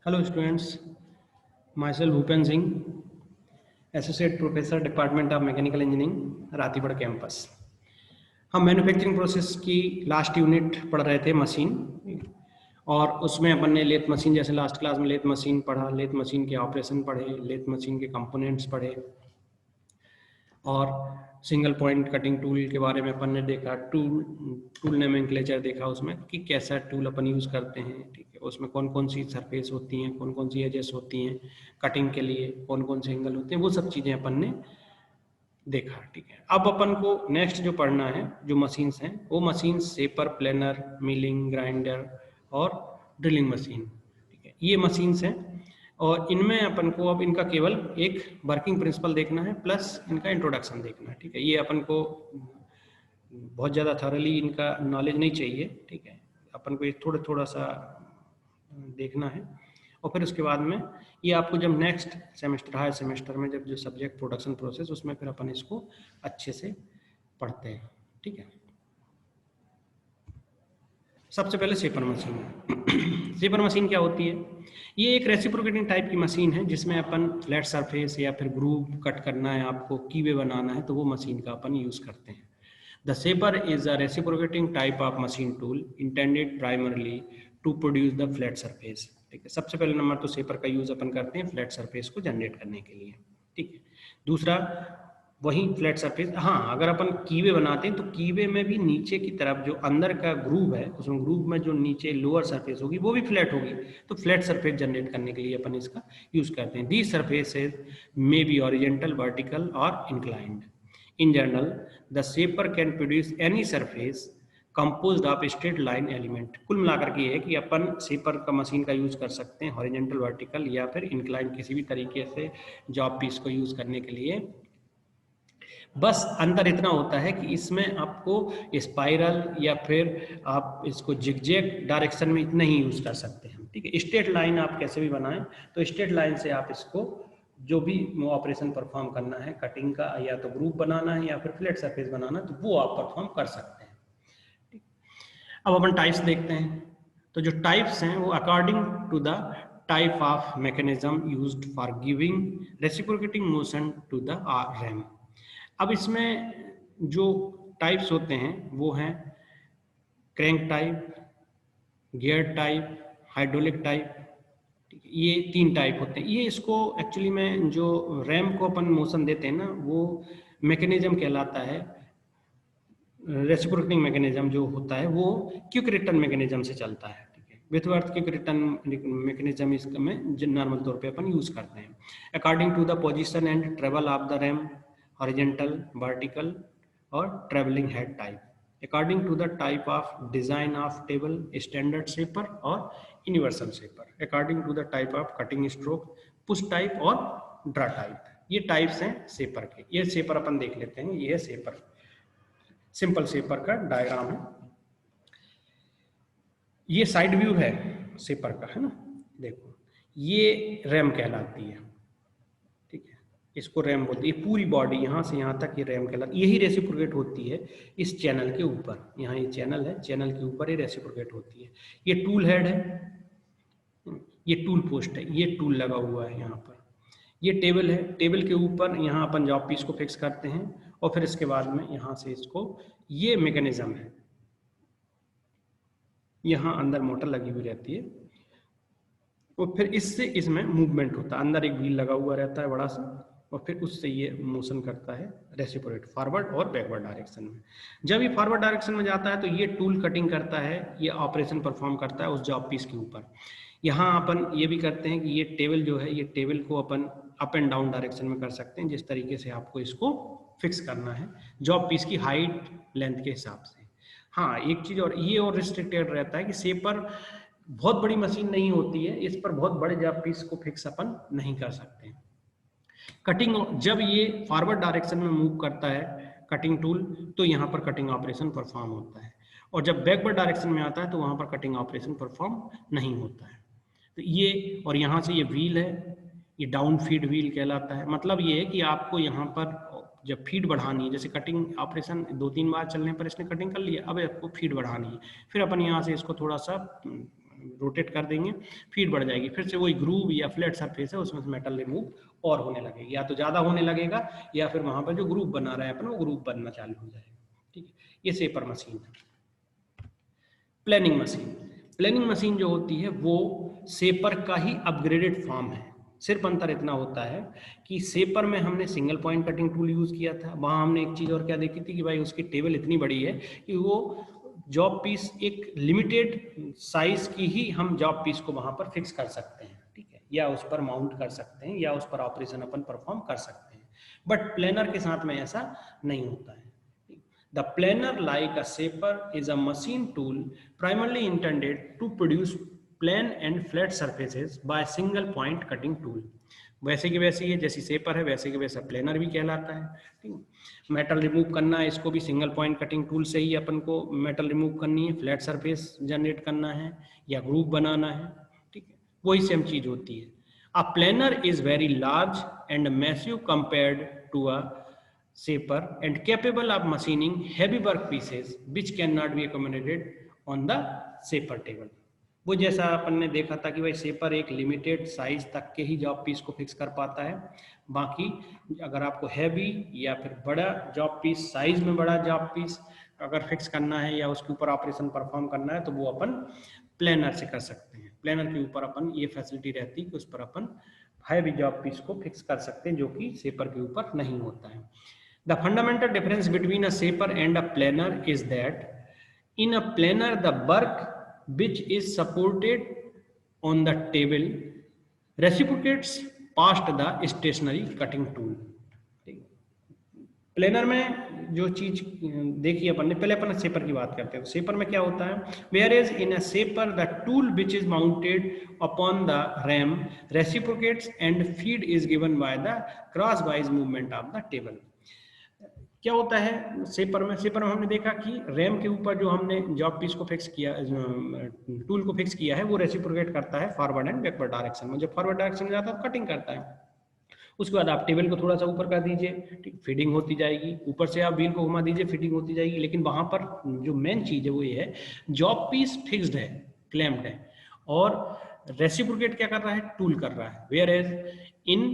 Hello students, myself Bhupen Singh, Associate Professor Department of Mechanical Engineering, रातीपड़ campus. हम manufacturing process की last unit पढ़ रहे थे मशीन, और उसमें अपन ने लेथ मशीन, जैसे लास्ट क्लास में लेथ मशीन पढ़ा, लेथ मशीन के ऑपरेशन पढ़े, लेथ मशीन के कंपोनेंट्स पढ़े, और सिंगल पॉइंट कटिंग टूल के बारे में अपन ने देखा, टूल नोमेनक्लेचर देखा उसमें कि कैसा टूल अपन यूज़ करते हैं, ठीक है, उसमें कौन कौन सी सरफेस होती हैं, कौन कौन सी एजेस होती हैं कटिंग के लिए, कौन कौन से एंगल होते हैं, वो सब चीज़ें अपन ने देखा, ठीक है। अब अपन को नेक्स्ट जो पढ़ना है, जो मशीन्स हैं, वो machine shaper, planar, milling, grinder और ड्रिलिंग मशीन, ठीक है, ये मशीन्स हैं। और इनमें अपन को अब इनका केवल एक वर्किंग प्रिंसिपल देखना है, प्लस इनका इंट्रोडक्शन देखना है, ठीक है। ये अपन को बहुत ज़्यादा थॉरली इनका नॉलेज नहीं चाहिए, ठीक है, अपन को ये थोड़ा थोड़ा सा देखना है। और फिर उसके बाद में ये आपको जब नेक्स्ट सेमेस्टर, हायर सेमेस्टर में जब जो सब्जेक्ट प्रोडक्शन प्रोसेस, उसमें फिर अपन इसको अच्छे से पढ़ते हैं, ठीक है। सबसे पहले शेपर मशीन। शेपर मशीन क्या होती है? ये एक रेसिप्रोकेटिंग टाइप की मशीन है, जिसमें अपन फ्लैट सरफेस या फिर ग्रूव कट करना है, आपको कीवे बनाना है, तो वो मशीन का अपन यूज़ करते हैं। The shaper is a reciprocating type of machine tool intended primarily to produce the flat surface, ठीक है। सबसे पहले नंबर तो शेपर का यूज अपन करते हैं फ्लैट सरफेस को जनरेट करने के लिए, ठीक है। दूसरा, वही फ्लैट सरफेस, हाँ, अगर अपन कीवे बनाते हैं तो कीवे में भी नीचे की तरफ जो अंदर का ग्रूव है, उसमें ग्रूव में जो नीचे लोअर सरफेस होगी वो भी फ्लैट होगी, तो फ्लैट सरफेस जनरेट करने के लिए अपन इसका यूज करते हैं। These surfaces may be horizontal, vertical और inclined. In general, the shaper can produce any surface composed of straight line element। कुल मिलाकर के ये है कि अपन शेपर का मशीन का यूज कर सकते हैं हॉरिजेंटल, वर्टिकल या फिर इंक्लाइन, किसी भी तरीके से जॉब पीस को यूज करने के लिए। बस अंतर इतना होता है कि इसमें आपको स्पाइरल या फिर आप इसको जिगजैग डायरेक्शन में इतना ही यूज कर सकते हैं, ठीक है। स्ट्रेट लाइन आप कैसे भी बनाएं, तो स्ट्रेट लाइन से आप इसको जो भी ऑपरेशन परफॉर्म करना है, कटिंग का या तो ग्रुप बनाना है या फिर फ्लैट सरफेस बनाना, तो वो आप परफॉर्म कर सकते हैं, ठीक। अब अपन टाइप्स देखते हैं। तो जो टाइप्स हैं वो according to the type of mechanism used for giving reciprocating motion to the ram. अब इसमें जो टाइप्स होते हैं वो हैं crank type, gear type, hydraulic type, ये 3 टाइप होते हैं। ये इसको एक्चुअली में जो रैम को अपन मोशन देते हैं ना, वो मैकेनिज्म कहलाता है, रेसिप्रोकेटिंग मैकेनिज्म जो होता है वो क्विक रिटर्न मैकेनिज्म से चलता है, ठीक है। Whitworth quick return mechanism इसमें नॉर्मल तौर पे अपन यूज करते हैं। According to the position and travel of the ram, horizontal, vertical और travelling head type, according to the type of design of table, standard shaper और universal shaper, according to the type of cutting stroke, push type और draw type. ये types हैं shaper के। ये shaper अपन देख लेते हैं। ये है शेपर, सिंपल शेपर का डायग्राम है। ये साइड व्यू है शेपर का, है ना। देखो, ये रैम कहलाती है, ठीक है, इसको रैम बोलती है। पूरी बॉडी यहाँ से यहाँ तक ये रैम कहलाती है। यही रेसिप्रोकेट होती है इस चैनल के ऊपर। यहाँ ये चैनल है, चैनल के ऊपर ये रेसिप्रोकेट होती है। ये टूल हेड है, ये टूल पोस्ट है, ये टूल लगा हुआ है यहाँ पर। ये टेबल है, टेबल के ऊपर यहाँ अपन जॉब पीस को फिक्स करते हैं, और फिर इसके बाद में यहाँ से इसको, ये मैकेनिज्म है, यहाँ अंदर मोटर लगी हुई रहती है, और फिर इससे इसमें मूवमेंट होता है। अंदर एक व्हील लगा हुआ रहता है बड़ा सा, और फिर उससे ये मोशन करता है रेसिप्रोकेट, फॉरवर्ड और बैकवर्ड डायरेक्शन में। जब ये फॉरवर्ड डायरेक्शन में जाता है तो ये टूल कटिंग करता है, ये ऑपरेशन परफॉर्म करता है उस जॉब पीस के ऊपर। यहाँ अपन ये भी करते हैं कि ये टेबल जो है, ये टेबल को अपन अप एंड डाउन डायरेक्शन में कर सकते हैं, जिस तरीके से आपको इसको फिक्स करना है जॉब पीस की हाइट लेंथ के हिसाब से। हाँ, एक चीज और, ये और रिस्ट्रिक्टेड रहता है कि शेपर बहुत बड़ी मशीन नहीं होती है, इस पर बहुत बड़े जॉब पीस को फिक्स अपन नहीं कर सकते। कटिंग, जब ये फॉरवर्ड डायरेक्शन में मूव करता है कटिंग टूल, तो यहाँ पर कटिंग ऑपरेशन परफॉर्म होता है, और जब बैकवर्ड डायरेक्शन में आता है तो वहाँ पर कटिंग ऑपरेशन परफॉर्म नहीं होता है। तो ये, और यहाँ से ये व्हील है, ये डाउन फीड व्हील कहलाता है। मतलब ये है कि आपको यहाँ पर जब फीड बढ़ानी है, जैसे कटिंग ऑपरेशन 2-3 बार चलने पर इसने कटिंग कर लिया, अब आपको फीड बढ़ानी है, फिर अपन यहाँ से इसको थोड़ा सा रोटेट कर देंगे, फीड बढ़ जाएगी, फिर से वही ग्रूव या फ्लैट सरफेस है उसमें से मेटल रिमूव और होने लगेगी, या तो ज़्यादा होने लगेगा या फिर वहाँ पर जो ग्रूव बना रहा है अपन वो ग्रूव बनना चालू हो जाएगा। ठीक है, ये सेपर मशीन है। प्लानिंग मशीन, प्लानिंग मशीन जो होती है वो सेपर का ही अपग्रेडेड फॉर्म है। सिर्फ अंतर इतना होता है कि सेपर में हमने single point cutting tool use किया था, वहां हमने एक चीज और क्या देखी थी कि भाई उसकी टेबल इतनी बड़ी है कि वो जॉब पीस एक लिमिटेड साइज की ही हम जॉब पीस को वहां पर फिक्स कर सकते हैं, ठीक है, या उस पर माउंट कर सकते हैं या उस पर ऑपरेशन अपन परफॉर्म कर सकते हैं। बट प्लानर के साथ में ऐसा नहीं होता है। The planer, like a shaper, is a machine tool primarily intended to produce plane and flat surfaces by single point cutting tool. वैसे की वैसे ये जैसी सेपर है वैसे के वैसा प्लेनर भी कहलाता है। ठीक है, मेटल रिमूव करना है इसको भी सिंगल पॉइंट कटिंग टूल से ही अपन को मेटल रिमूव करनी है, फ्लैट सरफेस जनरेट करना है या ग्रूव बनाना है। ठीक है, वही सेम चीज होती है। A planer is very large and massive compared to a shaper and capable of machining heavy work pieces which cannot be accommodated on the shaper table. वो जैसा अपन ने देखा था कि भाई शेपर एक लिमिटेड साइज तक के ही जॉब पीस को फिक्स कर पाता है, बाकी अगर आपको हैवी या फिर बड़ा जॉब पीस, साइज में बड़ा जॉब पीस अगर फिक्स करना है या उसके ऊपर ऑपरेशन परफॉर्म करना है तो वो अपन प्लानर से कर सकते हैं। प्लानर के ऊपर अपन ये फैसिलिटी रहती है कि उस पर अपन हैवी जॉब पीस को फिक्स कर सकते हैं, जो कि शेपर के ऊपर नहीं होता है। The fundamental difference between a shaper and a planer is that in a planer the work which is supported on the table reciprocates past the stationary cutting tool. Planar में जो चीज देखी अपन ने, पहले अपन शेपर की बात करते हैं। तो शेपर में क्या होता है, where is in a shaper the tool which is mounted upon the ram reciprocates and feed is given by the crosswise movement of the table. क्या होता है शेपर में, शेपर में हमने देखा कि रैम के ऊपर जो हमने जॉब पीस को फिक्स किया, टूल को फिक्स किया है, वो रेसिप्रोकेट करता है फॉरवर्ड एंड बैकवर्ड डायरेक्शन में। जब फॉरवर्ड डायरेक्शन में जाता है तो कटिंग करता है, उसके बाद आप टेबल को थोड़ा सा ऊपर कर दीजिए, ठीक, फीडिंग होती जाएगी, ऊपर से आप व्हील को घुमा दीजिए, फीडिंग होती जाएगी। लेकिन वहां पर जो मेन चीज है वो ये है, जॉब पीस फिक्स्ड है, क्लैम्प्ड है, और रेसिप्रोकेट क्या कर रहा है, टूल कर रहा है। वेयर एज इन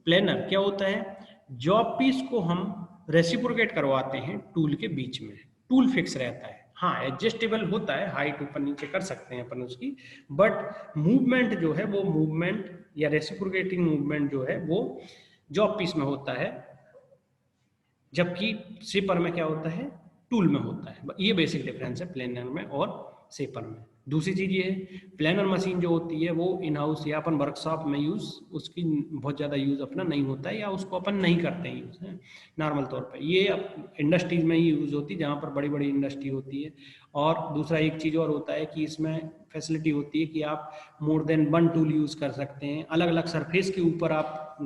प्लेनर क्या होता है, जॉब पीस को हम रेसिप्रोकेट करवाते हैं टूल के बीच में, टूल फिक्स रहता है। हाँ, एडजस्टेबल होता है, हाइट ऊपर नीचे कर सकते हैं अपन उसकी, बट मूवमेंट जो है वो मूवमेंट या रेसिप्रोकेटिंग मूवमेंट जो है वो जॉब पीस में होता है, जबकि शेपर में क्या होता है, टूल में होता है। ये बेसिक डिफरेंस है प्लेनर में और शेपर में। दूसरी चीज ये है, प्लेनर मशीन जो होती है वो इन हाउस या अपन वर्कशॉप में यूज, उसकी बहुत ज्यादा यूज अपना नहीं होता है, या उसको अपन नहीं करते हैं यूज है नॉर्मल तौर पे। ये इंडस्ट्रीज में ही यूज होती है, जहाँ पर बड़ी बड़ी इंडस्ट्री होती है। और दूसरा एक चीज और होता है कि इसमें फैसिलिटी होती है कि आप more than one tool use कर सकते हैं, अलग अलग सरफेस के ऊपर आप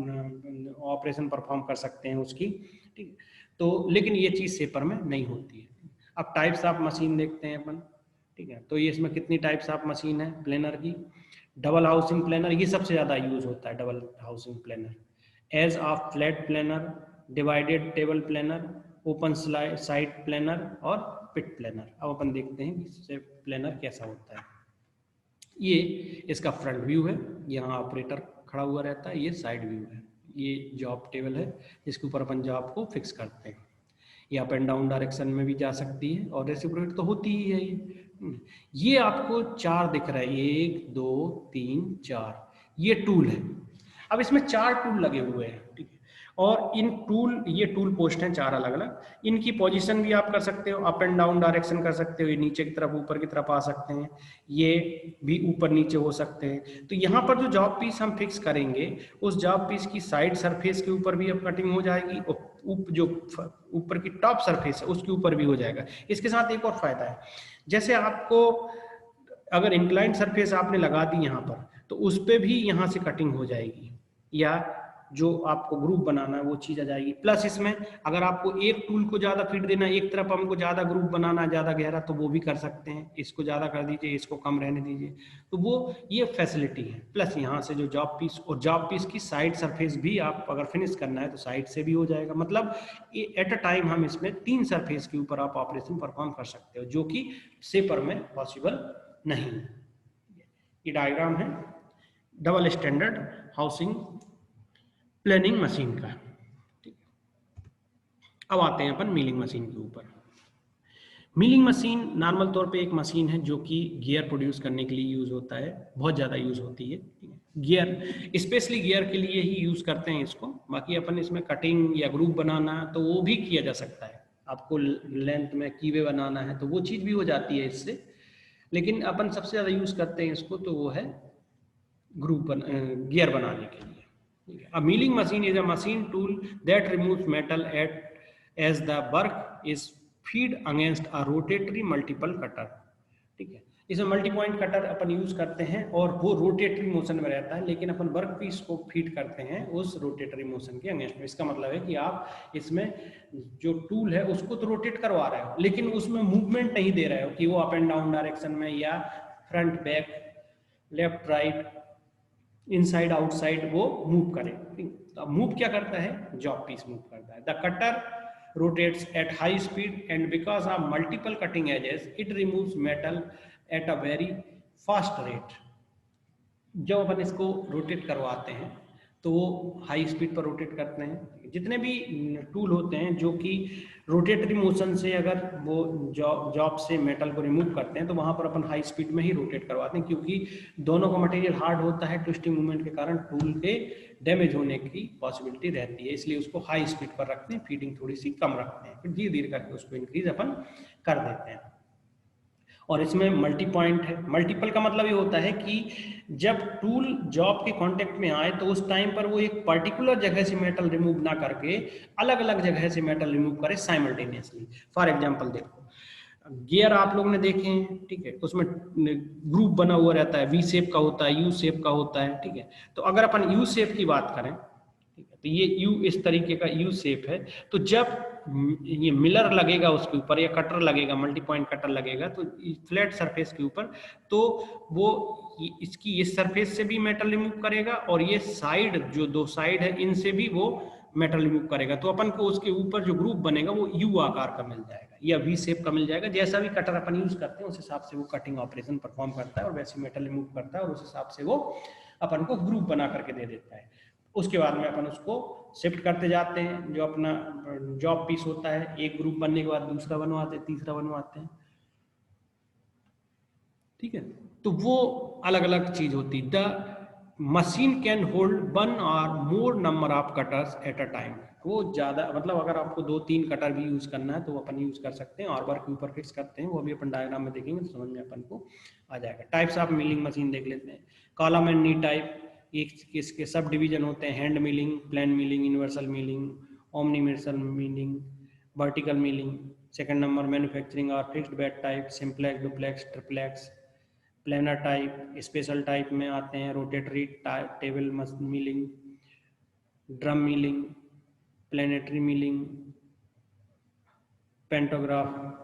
ऑपरेशन परफॉर्म कर सकते हैं उसकी, ठीक। तो लेकिन ये चीज शेपर में नहीं होती है। अब टाइप्स ऑफ मशीन देखते हैं अपन, ठीक है। तो ये इसमें कितनी टाइप्स ऑफ मशीन है प्लेनर की। डबल हाउसिंग प्लेनर, ये सबसे ज्यादा यूज होता है, double housing planer. Edge of flat planer, divided table planer, open side planer और पिट प्लेनर। अब अपन देखते हैं कि प्लेनर कैसा होता है। ये इसका फ्रंट व्यू है, यहाँ ऑपरेटर खड़ा हुआ रहता है, ये साइड व्यू है, ये जॉब टेबल है जिसके ऊपर अपन जॉब को फिक्स करते हैं। ये अप एंड डाउन डायरेक्शन में भी जा सकती है और रेसिप्रोकेट तो होती ही है। ये आपको चार दिख रहा है, 1 2 3 4, ये टूल है। अब इसमें 4 टूल लगे हुए हैं, ठीक है। और इन टूल, ये टूल पोस्ट हैं 4 अलग अलग, इनकी पोजीशन भी आप कर सकते हो, अप एंड डाउन डायरेक्शन कर सकते हो, ये नीचे की तरफ ऊपर की तरफ आ सकते हैं, ये भी ऊपर नीचे हो सकते हैं। तो यहाँ पर जो जॉब पीस हम फिक्स करेंगे, उस जॉब पीस की साइड सरफेस के ऊपर भी अब कटिंग हो जाएगी, और जो ऊपर की टॉप सरफेस है उसके ऊपर भी हो जाएगा। इसके साथ एक और फायदा है, जैसे आपको अगर इंक्लाइंड सरफेस आपने लगा दी यहाँ पर, तो उस पर भी यहाँ से कटिंग हो जाएगी, या जो आपको ग्रुप बनाना है वो चीज आ जाएगी। प्लस इसमें अगर आपको एक टूल को ज्यादा फीड देना है, एक तरफ हमको ज्यादा ग्रुप बनाना है ज्यादा गहरा, तो वो भी कर सकते हैं, इसको ज्यादा कर दीजिए, इसको कम रहने दीजिए, तो वो ये फैसिलिटी है। प्लस यहाँ से जो जॉब पीस, और जॉब पीस की साइड सरफेस भी आप अगर फिनिश करना है तो साइड से भी हो जाएगा। मतलब एट अ टाइम हम इसमें 3 सरफेस के ऊपर आप ऑपरेशन परफॉर्म कर सकते हो, जो कि शेपर में पॉसिबल नहीं है। ये डायग्राम है double standard housing planning machine का। अब आते हैं अपन मिलिंग मशीन के ऊपर। मिलिंग मशीन नॉर्मल तौर पे एक मशीन है जो कि गियर प्रोड्यूस करने के लिए यूज होता है, बहुत ज़्यादा यूज होती है। गियर स्पेशली गियर के लिए ही यूज करते हैं इसको। बाकी अपन इसमें कटिंग या ग्रुप बनाना तो वो भी किया जा सकता है। आपको लेंथ में कीवे बनाना है तो वो चीज़ भी हो जाती है इससे, लेकिन अपन सबसे ज़्यादा यूज करते हैं इसको तो वो है ग्रुप गियर बनाने के लिए। A milling machine is a machine tool that removes metal as the work is feed against a rotatory multiple cutter। ठीक है, इसमें मल्टी पॉइंट कटर अपन यूज करते हैं और वो रोटेटरी मोशन में रहता है, लेकिन अपन वर्क पीस को फीड करते हैं उस रोटेटरी मोशन के अगेंस्ट में। इसका मतलब है कि आप इसमें जो टूल है उसको तो रोटेट करवा रहे हो, लेकिन उसमें मूवमेंट नहीं दे रहे हो कि वो अप एंड डाउन डायरेक्शन में या front back left right inside outside वो मूव करे। तो मूव क्या करता है, जॉब पीस मूव करता है। The cutter rotates at high speed and because of multiple cutting edges it removes metal at a very fast rate। जब अपन इसको रोटेट करवाते हैं तो वो हाई स्पीड पर रोटेट करते हैं। जितने भी टूल होते हैं जो कि रोटेटरी मोशन से अगर वो जॉब से मेटल को रिमूव करते हैं तो वहाँ पर अपन हाई स्पीड में ही रोटेट करवाते हैं, क्योंकि दोनों का मटेरियल हार्ड होता है। ट्विस्टिंग मूवमेंट के कारण टूल के डैमेज होने की पॉसिबिलिटी रहती है, इसलिए उसको हाई स्पीड पर रखते हैं, फीडिंग थोड़ी सी कम रखते हैं, फिर धीरे धीरे करके उसको इंक्रीज अपन कर देते हैं। और इसमें मल्टी पॉइंट है। मल्टीपल का मतलब ये होता है कि जब टूल जॉब के कांटेक्ट में आए तो उस टाइम पर वो एक पर्टिकुलर जगह से मेटल रिमूव ना करके अलग अलग जगह से मेटल रिमूव करे साइमल्टेनियसली। फॉर एग्जांपल देखो, गियर आप लोग ने देखे हैं, ठीक है, उसमें ग्रुप बना हुआ रहता है, वी शेप का होता है, यू शेप का होता है, ठीक है। तो अगर अपन यू शेप की बात करें, ठीक है, तो ये यू इस तरीके का यू शेप है। तो जब ये मिलर लगेगा उसके ऊपर या कटर लगेगा, मल्टी पॉइंट कटर लगेगा तो फ्लैट सरफेस के ऊपर, तो वो इसकी इस सरफेस से भी मेटल रिमूव करेगा और ये साइड जो दो साइड है इनसे भी वो मेटल रिमूव करेगा। तो अपन को उसके ऊपर जो ग्रुप बनेगा वो यू आकार का मिल जाएगा या वी शेप का मिल जाएगा। जैसा भी कटर अपन यूज करते हैं उस हिसाब से वो कटिंग ऑपरेशन परफॉर्म करता है और वैसे मेटल रिमूव करता है और उस हिसाब से वो अपन को ग्रुप बना करके दे देता है। उसके बाद में अपन उसको शिफ्ट करते जाते हैं। जो अपना जॉब पीस होता है, एक ग्रुप बनने के बाद दूसरा बनवाते हैं, तीसरा बनवाते हैं, ठीक है। तो वो अलग अलग चीज होती है। The machine can hold 1 or more number of cutters at a time. वो ज्यादा मतलब अगर आपको 2-3 कटर भी यूज करना है तो अपन यूज कर सकते हैं और वर्क के ऊपर फिक्स करते हैं। वो भी अपन डायग्राम में देखेंगे तो समझ में अपन को आ जाएगा। टाइप्स ऑफ मिलिंग मशीन देख लेते हैं। कॉलम एंड नी टाइप, इसके सब डिवीजन होते हैं। Hand milling, plain milling, universal milling, omniversal milling, vertical milling. Second number manufacturing और fixed bed type, simplex, duplex, triplex. Planer type, special type में आते हैं rotary table milling, drum milling, planetary milling, pantograph.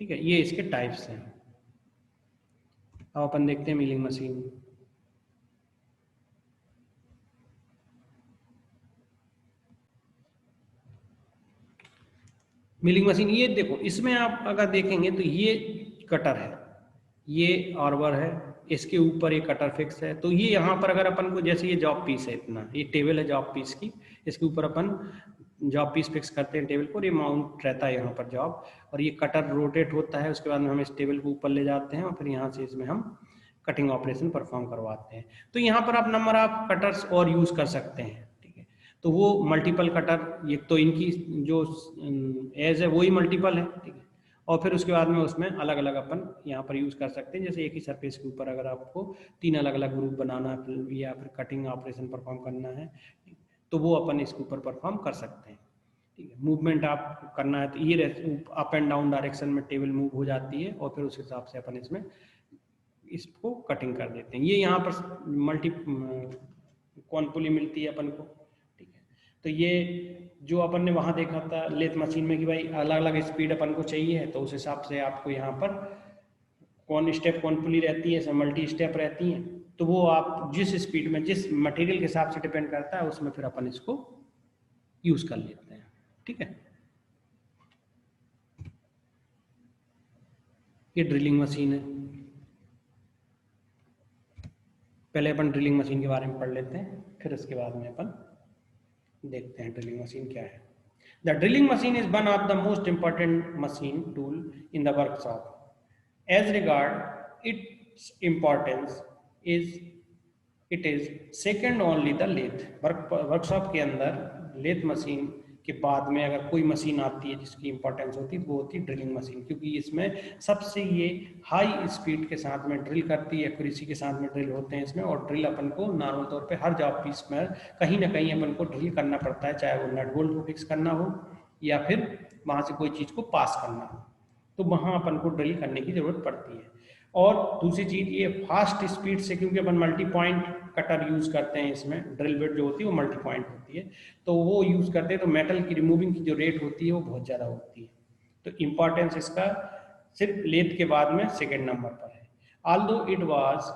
ठीक है, ये इसके types हैं। अब अपन देखते हैं मिलिंग मशीन। मिलिंग मशीन ये देखो, इसमें आप अगर देखेंगे तो ये कटर है, ये आर्बर है, इसके ऊपर एक कटर फिक्स है। तो ये यहाँ पर अगर अपन को जैसे ये जॉब पीस है, इतना ये टेबल है जॉब पीस की, इसके ऊपर अपन जॉब पीस फिक्स करते हैं टेबल को, ये माउंट रहता है यहाँ पर जॉब, और ये कटर रोटेट होता है। उसके बाद में हम इस टेबल को ऊपर ले जाते हैं और फिर यहाँ से इसमें हम कटिंग ऑपरेशन परफॉर्म करवाते हैं। तो यहाँ पर आप नंबर ऑफ कटर्स और यूज कर सकते हैं, ठीक है। तो वो मल्टीपल कटर, ये तो इनकी जो एज है वही मल्टीपल है, ठीक है। और फिर उसके बाद में उसमें अलग अलग अपन यहाँ पर यूज कर सकते हैं। जैसे एक ही सरफेस के ऊपर अगर आपको 3 अलग अलग ग्रुप बनाना या फिर कटिंग ऑपरेशन परफॉर्म करना है तो वो अपन इसके ऊपर परफॉर्म कर सकते हैं, ठीक है। मूवमेंट आप करना है तो ये अप एंड डाउन डायरेक्शन में टेबल मूव हो जाती है और फिर उस हिसाब से अपन इसमें इसको कटिंग कर देते हैं। ये यहाँ पर मल्टी कौन पुली मिलती है अपन को, ठीक है। तो ये जो अपन ने वहाँ देखा था लेथ मशीन में कि भाई अलग अलग स्पीड अपन को चाहिए है, तो उस हिसाब से आपको यहाँ पर कौन स्टेप कौन पुली रहती है, मल्टी स्टेप रहती हैं, तो वो आप जिस स्पीड में, जिस मटेरियल के हिसाब से डिपेंड करता है, उसमें फिर अपन इसको यूज कर लेते हैं। ठीक है, ये ड्रिलिंग मशीन है। पहले अपन ड्रिलिंग मशीन के बारे में पढ़ लेते हैं, फिर उसके बाद में अपन देखते हैं ड्रिलिंग मशीन क्या है। The drilling machine is one of the most important machine tool in the workshop. As regard its importance it is second only the lathe. Workshop के अंदर लेथ मशीन के बाद में अगर कोई मशीन आती है जिसकी इंपॉर्टेंस होती है वो होती है ड्रिलिंग मशीन, क्योंकि इसमें सबसे ये हाई स्पीड के साथ में ड्रिल करती है, एक्यूरेसी के साथ में ड्रिल होते हैं इसमें। और ड्रिल अपन को नॉर्मल तौर पे हर जॉब पीस में कहीं ना कहीं अपन को ड्रिल करना पड़ता है, चाहे वो नट बोल्ट को फिक्स करना हो या फिर वहाँ से कोई चीज़ को पास करना हो, तो वहाँ अपन को ड्रिल करने की ज़रूरत पड़ती है। और दूसरी चीज़ ये फास्ट स्पीड से, क्योंकि अपन मल्टी पॉइंट कटर यूज़ करते हैं इसमें, ड्रिल बिट जो होती है वो मल्टी पॉइंट होती है, तो वो यूज़ करते हैं, तो मेटल की रिमूविंग की जो रेट होती है वो बहुत ज़्यादा होती है। तो इम्पॉर्टेंस इसका सिर्फ लेथ के बाद में सेकेंड नंबर पर है। Although it was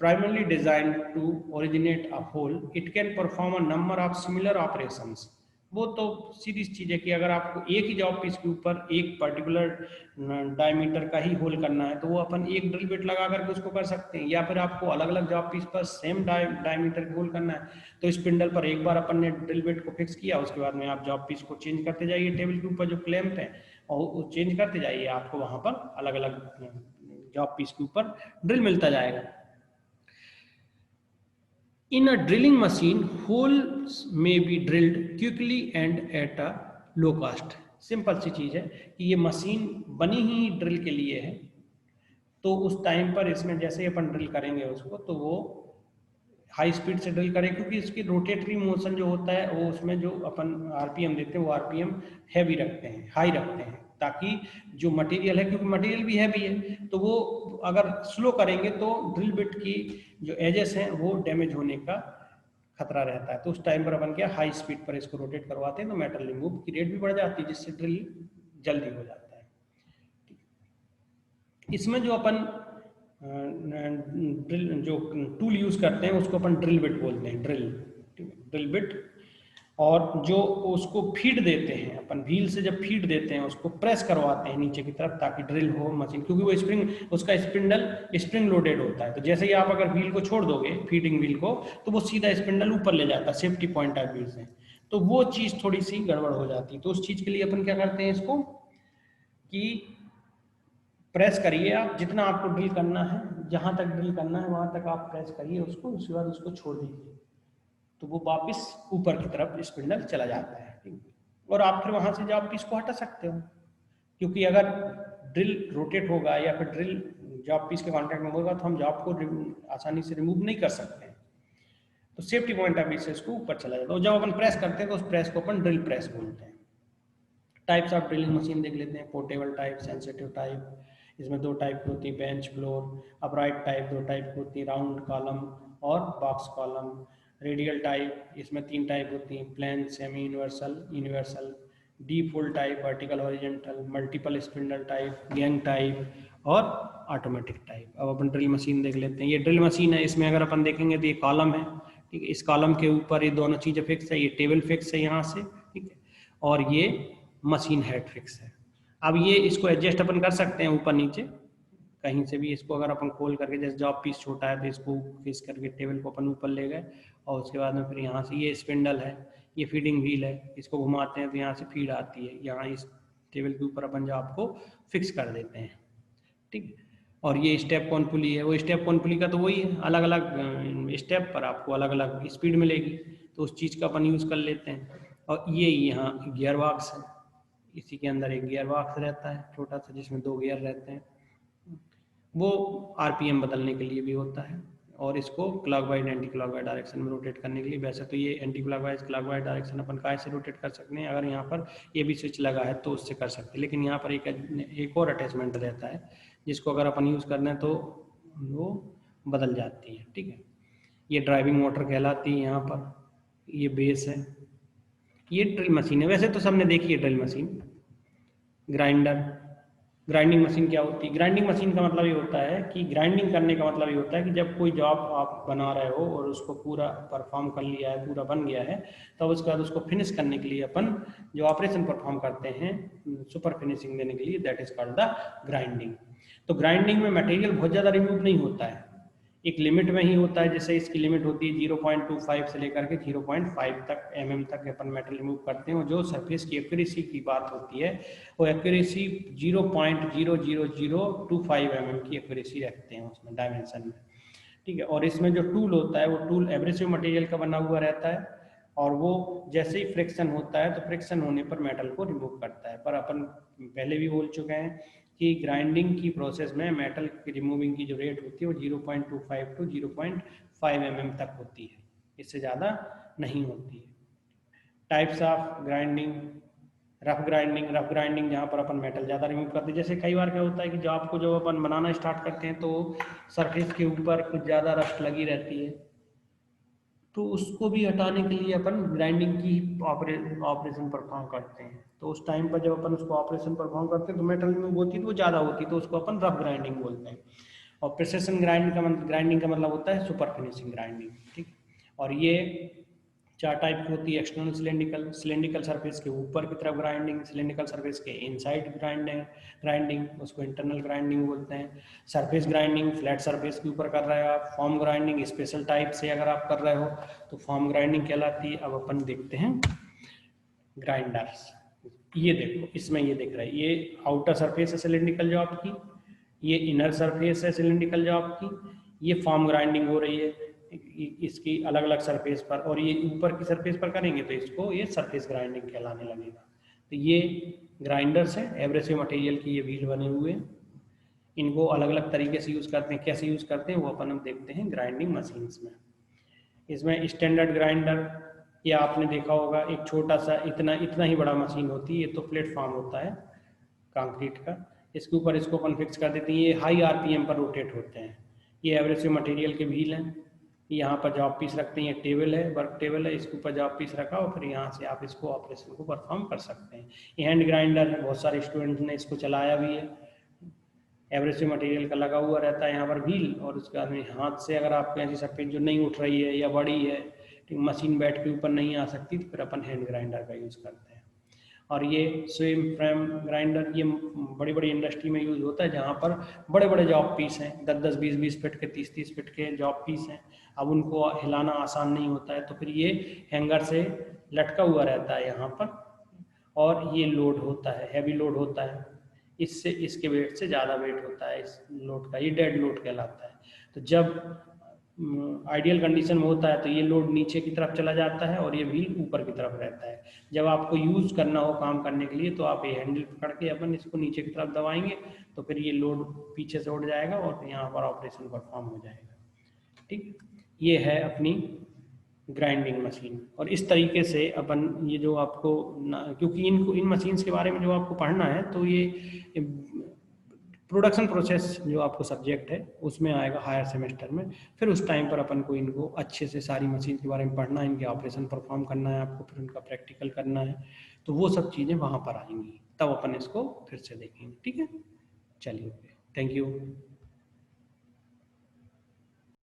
primarily designed to originate a hole, it can perform a number of similar operations। वो तो सीधी चीज है कि अगर आपको एक ही जॉब पीस के ऊपर एक पर्टिकुलर डायमीटर का ही होल करना है तो वो अपन एक ड्रिल बिट लगा करके उसको कर सकते हैं, या फिर आपको अलग अलग जॉब पीस पर सेम डायमीटर का होल करना है तो स्पिंडल पर एक बार अपन ने ड्रिल बिट को फिक्स किया, उसके बाद में आप जॉब पीस को चेंज करते जाइए टेबल के ऊपर जो क्लैंप है और चेंज करते जाइए, आपको वहां पर अलग अलग जॉब पीस के ऊपर ड्रिल मिलता जाएगा। In a drilling machine, holes may be drilled quickly and at a low cost। Simple सी चीज़ है कि ये मशीन बनी ही ड्रिल के लिए है, तो उस टाइम पर इसमें जैसे ही अपन ड्रिल करेंगे उसको तो वो हाई स्पीड से ड्रिल करें, क्योंकि इसकी रोटेटरी मोशन जो होता है वो उसमें जो अपन आरपीएम देते हैं वो आरपीएम हैवी रखते हैं, हाई रखते हैं, ताकि जो मटेरियल है, क्योंकि मटेरियल भी हैवी है, तो वो अगर स्लो करेंगे तो ड्रिल बिट की जो एजेस हैं वो डैमेज होने का खतरा रहता है। तो उस टाइम पर अपन क्या हाई स्पीड पर इसको रोटेट करवाते हैं तो मेटल रिमूव की रेट भी बढ़ जाती है, जिससे ड्रिल जल्दी हो जाता है। इसमें जो अपन ड्रिल जो टूल यूज करते हैं उसको अपन ड्रिल बिट बोलते हैं, ड्रिल बिट। और जो उसको फीड देते हैं अपन व्हील से, जब फीड देते हैं उसको प्रेस करवाते हैं नीचे की तरफ ताकि ड्रिल हो मशीन, क्योंकि वो स्प्रिंग, उसका स्पिंडल स्प्रिंग लोडेड होता है, तो जैसे ही आप अगर व्हील को छोड़ दोगे फीडिंग व्हील को तो वो सीधा स्पिंडल ऊपर ले जाता है सेफ्टी पॉइंट ऑफ व्यू से, तो वो चीज़ थोड़ी सी गड़बड़ हो जाती है। तो उस चीज़ के लिए अपन क्या करते हैं इसको कि प्रेस करिए, आप जितना आपको ड्रिल करना है, जहाँ तक ड्रिल करना है वहाँ तक आप प्रेस करिए उसको, उसके बाद उसको छोड़ दीजिए तो वो वापस ऊपर की तरफ स्पिंडल चला जाता है, ठीक। और आप फिर वहाँ से जॉब पीस को हटा सकते हो, क्योंकि अगर ड्रिल रोटेट होगा या फिर ड्रिल जॉब पीस के कॉन्टैक्ट में होगा तो हम जॉब को आसानी से रिमूव नहीं कर सकते हैं, तो सेफ्टी पॉइंट ऑफ व्यू से इसको ऊपर चला जाता है। और जब अपन प्रेस करते हैं तो उस प्रेस को अपन ड्रिल प्रेस बोलते हैं। टाइप्स ऑफ ड्रिलिंग मशीन देख लेते हैं, पोर्टेबल टाइप, सेंसिटिव टाइप, इसमें दो टाइप की होती है, बेंच फ्लोर, अपराइट टाइप दो टाइप की होती है, राउंड कॉलम और बॉक्स कॉलम, रेडियल टाइप इसमें तीन टाइप होती हैं, plain, semi universal, the full type, vertical horizontal, multiple spindle type, gang type और ऑटोमेटिक टाइप। अब अपन ड्रिल मशीन देख लेते हैं। ये ड्रिल मशीन है, इसमें अगर अपन देखेंगे तो ये कॉलम है, ठीक है, इस कॉलम के ऊपर ये दोनों चीज़ें फिक्स है, ये टेबल फिक्स है यहाँ से, ठीक है, और ये मशीन हेड फिक्स है। अब ये इसको एडजस्ट अपन कर सकते हैं ऊपर नीचे कहीं से भी, इसको अगर अपन खोल करके, जैसे जॉब पीस छोटा है तो इसको फिक्स करके टेबल को अपन ऊपर ले गए और उसके बाद में फिर यहाँ से ये स्पिंडल है, ये फीडिंग व्हील है, इसको घुमाते हैं तो यहाँ से फीड आती है, यहाँ इस टेबल के ऊपर अपन जॉब को फिक्स कर देते हैं, ठीक। और ये स्टेप कौन पुली है, वो स्टेप कौन पुली का तो वही है, अलग अलग स्टेप पर आपको अलग अलग स्पीड मिलेगी, तो उस चीज़ का अपन यूज़ कर लेते हैं। और ये यहाँ गियर बॉक्स है, इसी के अंदर एक गियर बॉक्स रहता है छोटा सा जिसमें दो गियर रहते हैं, वो आरपीएम बदलने के लिए भी होता है और इसको क्लॉकवाइज एंटी क्लॉकवाइज डायरेक्शन में रोटेट करने के लिए। वैसे तो ये एंटी क्लॉकवाइज क्लॉकवाइज डायरेक्शन अपन काय से रोटेट कर सकते हैं, अगर यहाँ पर ये भी स्विच लगा है तो उससे कर सकते हैं, लेकिन यहाँ पर एक और अटैचमेंट रहता है जिसको अगर अपन यूज़ करना है तो वो बदल जाती है, ठीक है। ये ड्राइविंग मोटर कहलाती है, यहाँ पर ये बेस है। ये ड्रिल मशीन है, वैसे तो सबने देखी है drill machine, grinder, grinding machine क्या होती है? ग्राइंडिंग मशीन का मतलब ये होता है कि ग्राइंडिंग करने का मतलब ये होता है कि जब कोई जॉब आप बना रहे हो और उसको पूरा परफॉर्म कर लिया है, पूरा बन गया है, तो उसके बाद उसको फिनिश करने के लिए अपन जो ऑपरेशन परफॉर्म करते हैं सुपर फिनिशिंग देने के लिए, that is called the grinding. तो ग्राइंडिंग में मटेरियल बहुत ज़्यादा रिमूव नहीं होता है, एक लिमिट में ही होता है। जैसे इसकी लिमिट होती है 0.25 से लेकर के 0.5 तक mm तक अपन मेटल रिमूव करते हैं। और जो सरफेस की एक्यूरेसी की बात होती है वो एक्यूरेसी 0.00025 mm की एक्यूरेसी रखते हैं उसमें डायमेंशन में, ठीक है। और इसमें जो टूल होता है वो टूल एब्रेसिव मटेरियल का बना हुआ रहता है, और वो जैसे ही फ्रिक्शन होता है तो फ्रिक्शन होने पर मेटल को रिमूव करता है। पर अपन पहले भी बोल चुके हैं कि ग्राइंडिंग की प्रोसेस में मेटल की रिमूविंग की जो रेट होती है वो 0.25 टू 0.5 mm तक होती है, इससे ज़्यादा नहीं होती है। Types of grinding, rough grinding जहाँ पर अपन मेटल ज़्यादा रिमूव करते हैं। जैसे कई बार क्या होता है कि जॉब को जब अपन बनाना स्टार्ट करते हैं तो सरफेस के ऊपर कुछ ज़्यादा रस्ट लगी रहती है, तो उसको भी हटाने के लिए अपन ग्राइंडिंग की ऑपरेशन परफॉर्म करते हैं। तो उस टाइम पर जब अपन उसको ऑपरेशन परफॉर्म करते हैं तो मेटल रिमूव होती है तो वो ज़्यादा होती है, तो उसको अपन रफ ग्राइंडिंग बोलते हैं। और प्रिसिशन ग्राइंडिंग का मतलब होता है सुपर फिनिशिंग ग्राइंडिंग, ठीक। और ये चार टाइप की होती है। एक्सटर्नल सिलेंड्रिकल सरफेस के ऊपर की तरफ ग्राइंडिंग, सिलेंड्रिकल सरफेस के इनसाइड ग्राइंडिंग उसको इंटरनल ग्राइंडिंग बोलते हैं। सरफेस ग्राइंडिंग फ्लैट सरफेस के ऊपर कर रहे हो आप। फॉर्म ग्राइंडिंग स्पेशल टाइप से अगर आप कर रहे हो तो फॉर्म ग्राइंडिंग कहलाती है। अब अपन देखते हैं ग्राइंडर्स। ये देखो, इसमें ये दिख रहा है, ये आउटर सरफेस है सिलेंड्रिकल जो आपकी, ये इनर सरफेस है सिलेंड्रिकल जो आपकी, ये फॉर्म ग्राइंडिंग हो रही है इसकी अलग अलग सरफेस पर, और ये ऊपर की सरफेस पर करेंगे तो इसको ये सरफेस ग्राइंडिंग कहलाने लगेगा। तो ये ग्राइंडर्स हैं, एब्रेसिव मटेरियल की ये व्हील बने हुए हैं। इनको अलग अलग तरीके से यूज़ करते हैं, कैसे यूज़ करते हैं वो अपन हम देखते हैं ग्राइंडिंग मशीन्स में। इसमें स्टैंडर्ड ग्राइंडर, ये आपने देखा होगा, एक छोटा सा इतना इतना ही बड़ा मशीन होती है, ये तो प्लेटफॉर्म होता है कंक्रीट का, इसके ऊपर इसको अपन फिक्स कर देते हैं। ये हाई आरपीएम पर रोटेट होते हैं। ये एब्रेसिव मटेरियल के व्हील हैं। यहाँ पर जॉब पीस रखते हैं, ये टेबल है, वर्क टेबल है, इसके ऊपर जॉब पीस रखा और फिर यहाँ से आप इसको ऑपरेशन को परफॉर्म कर सकते हैं। ये हैंड ग्राइंडर है, बहुत सारे स्टूडेंट्स ने इसको चलाया भी है। एब्रेसिव मटेरियल का लगा हुआ रहता है यहाँ पर व्हील, और उसके बाद में हाथ से अगर आपको ऐसी सरफेस जो नहीं उठ रही है या बड़ी है, मशीन बैठ के ऊपर नहीं आ सकती, तो फिर अपन हैंड ग्राइंडर का यूज़ करते हैं। और ये स्विम फ्रेम ग्राइंडर, ये बड़ी बड़ी इंडस्ट्री में यूज़ होता है जहाँ पर बड़े बड़े जॉब पीस हैं, 10-10, 20-20 फीट के, 30-30 फीट के जॉब पीस हैं। अब उनको हिलाना आसान नहीं होता है, तो फिर ये हैंगर से लटका हुआ रहता है यहाँ पर, और ये लोड होता है, हैवी लोड होता है, इससे इसके वेट से ज़्यादा वेट होता है इस लोड का, ये डेड लोड कहलाता है। तो जब आइडियल कंडीशन में होता है तो ये लोड नीचे की तरफ चला जाता है और ये व्हील ऊपर की तरफ रहता है। जब आपको यूज़ करना हो काम करने के लिए तो आप ये हैंडल पकड़ के अपन इसको नीचे की तरफ दबाएंगे तो फिर ये लोड पीछे से उठ जाएगा और यहाँ पर ऑपरेशन परफॉर्म हो जाएगा, ठीक। ये है अपनी ग्राइंडिंग मशीन। और इस तरीके से अपन ये जो आपको क्योंकि इन मशीन्स के बारे में जो आपको पढ़ना है तो ये प्रोडक्शन प्रोसेस जो आपको सब्जेक्ट है उसमें आएगा हायर सेमेस्टर में। फिर उस टाइम पर अपन को इनको अच्छे से सारी मशीन के बारे में पढ़ना है, इनके ऑपरेशन परफॉर्म करना है आपको, फिर उनका प्रैक्टिकल करना है, तो वो सब चीज़ें वहाँ पर आएंगी, तब अपन इसको फिर से देखेंगे, ठीक है। चलिए, थैंक यू।